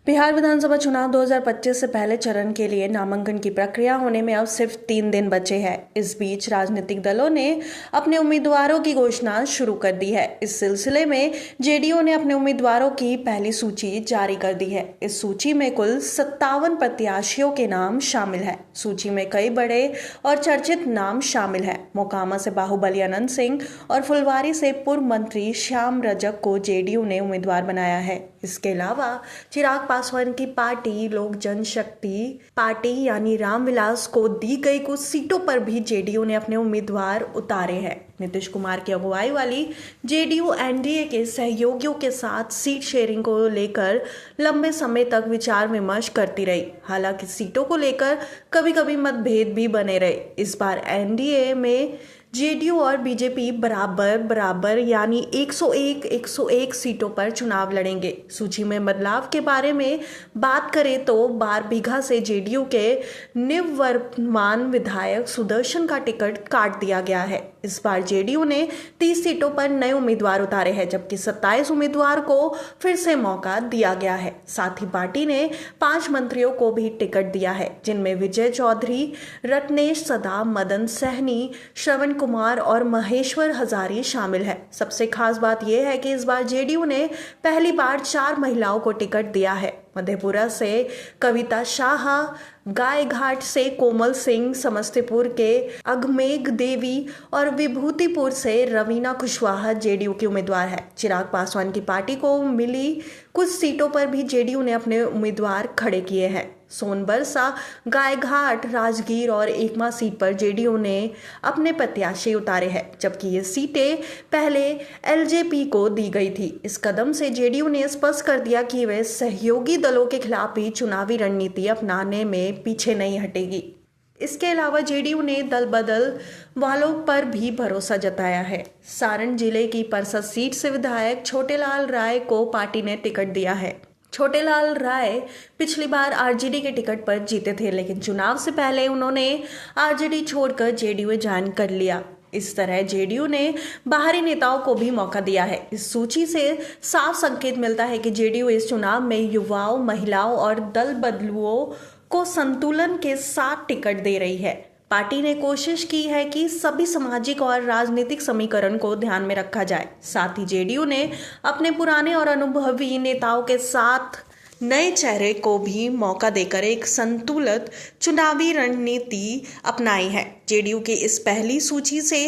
बिहार विधानसभा चुनाव 2025 से पहले चरण के लिए नामांकन की प्रक्रिया होने में अब सिर्फ 3 दिन बचे हैं। इस बीच राजनीतिक दलों ने अपने उम्मीदवारों की घोषणा शुरू कर दी है। इस सिलसिले में जेडीयू ने अपने उम्मीदवारों की पहली सूची जारी कर दी है। इस सूची में कुल 57 प्रत्याशियों के नाम शामिल है। सूची में कई बड़े और चर्चित नाम शामिल है। मोकामा से बाहुबली अनंत सिंह और फुलवारी से पूर्व मंत्री श्याम रजक को जेडीयू ने उम्मीदवार बनाया है। इसके अलावा चिराग पासवान की पार्टी लोक जनशक्ति पार्टी यानी रामविलास को दी गई कुछ सीटों पर भी जेडीयू ने अपने उम्मीदवार उतारे हैं। नीतीश कुमार की अगुवाई वाली जेडीयू एनडीए के सहयोगियों के साथ सीट शेयरिंग को लेकर लंबे समय तक विचार विमर्श करती रही। हालांकि सीटों को लेकर कभी कभी मतभेद भी बने रहे। इस बार एनडीए में जेडीयू और बीजेपी बराबर यानी 101 सीटों पर चुनाव लड़ेंगे। सूची में बदलाव के बारे में बात करें तो बारबीघा से जेडीयू के निवर्तमान विधायक सुदर्शन का टिकट काट दिया गया है। इस बार जेडीयू ने 30 सीटों पर नए उम्मीदवार उतारे हैं, जबकि 27 उम्मीदवार को फिर से मौका दिया गया है। साथ ही पार्टी ने 5 मंत्रियों को भी टिकट दिया है, जिनमें विजय चौधरी, रत्नेश सदा, मदन सहनी, श्रवण कुमार और महेश्वर हजारी शामिल है। सबसे खास बात यह है कि इस बार जेडीयू ने पहली बार 4 महिलाओं को टिकट दिया है। मधेपुरा से कविता शाह, गायघाट से कोमल सिंह, समस्तीपुर के अघमेघ देवी और विभूतिपुर से रवीना कुशवाहा जेडीयू की उम्मीदवार है। चिराग पासवान की पार्टी को मिली कुछ सीटों पर भी जेडीयू ने अपने उम्मीदवार खड़े किए हैं। सोनबरसा, गायघाट, राजगीर और एकमा सीट पर जेडीयू ने अपने प्रत्याशी उतारे हैं, जबकि ये सीटें पहले एलजेपी को दी गई थी। इस कदम से जेडीयू ने स्पष्ट कर दिया कि वे सहयोगी दलों के खिलाफ भी चुनावी रणनीति अपनाने में पीछे नहीं हटेगी। इसके अलावा जेडीयू ने दल बदल वालों पर भी भरोसा जताया है। सारण जिले की परसद सीट से विधायक छोटेलाल राय को पार्टी ने टिकट दिया है। छोटेलाल राय पिछली बार आरजेडी के टिकट पर जीते थे, लेकिन चुनाव से पहले उन्होंने आरजेडी छोड़कर जेडीयू ज्वाइन कर लिया। इस तरह जेडीयू ने बाहरी नेताओं को भी मौका दिया है। इस सूची से साफ संकेत मिलता है कि जेडीयू इस चुनाव में युवाओं, महिलाओं और दल बदलुओं को संतुलन के साथ टिकट दे रही है। पार्टी ने कोशिश की है कि सभी सामाजिक और राजनीतिक समीकरण को ध्यान में रखा जाए। साथ ही जेडीयू ने अपने पुराने और अनुभवी नेताओं के साथ नए चेहरे को भी मौका देकर एक संतुलित चुनावी रणनीति अपनाई है। जेडीयू की इस पहली सूची से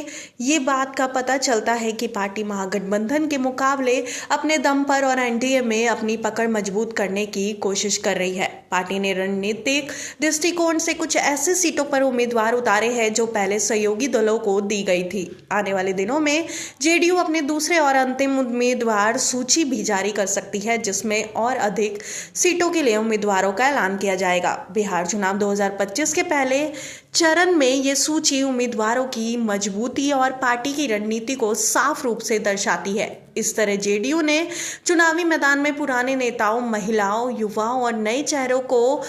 ये बात का पता चलता है कि पार्टी महागठबंधन के मुकाबले अपने दम पर और एनडीए में अपनी पकड़ मजबूत करने की कोशिश कर रही है। पार्टी ने रणनीतिक दृष्टिकोण से कुछ ऐसे सीटों पर उम्मीदवार उतारे हैं जो पहले सहयोगी दलों को दी गई थी। आने वाले दिनों में जेडीयू अपने दूसरे और अंतिम उम्मीदवार सूची भी जारी कर सकती है, जिसमें और अधिक सीटों के लिए उम्मीदवारों का ऐलान किया जाएगा। बिहार चुनाव 2025 के पहले चरण में ये सूची उम्मीदवारों की मजबूती और पार्टी की रणनीति को साफ रूप से दर्शाती है। इस तरह जेडीयू ने चुनावी मैदान में पुराने नेताओं, महिलाओं, युवाओं और नए चेहरों को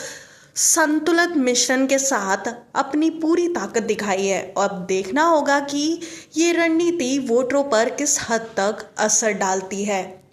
संतुलित मिश्रण के साथ अपनी पूरी ताकत दिखाई है। अब देखना होगा कि ये रणनीति वोटरों पर किस हद तक असर डालती है।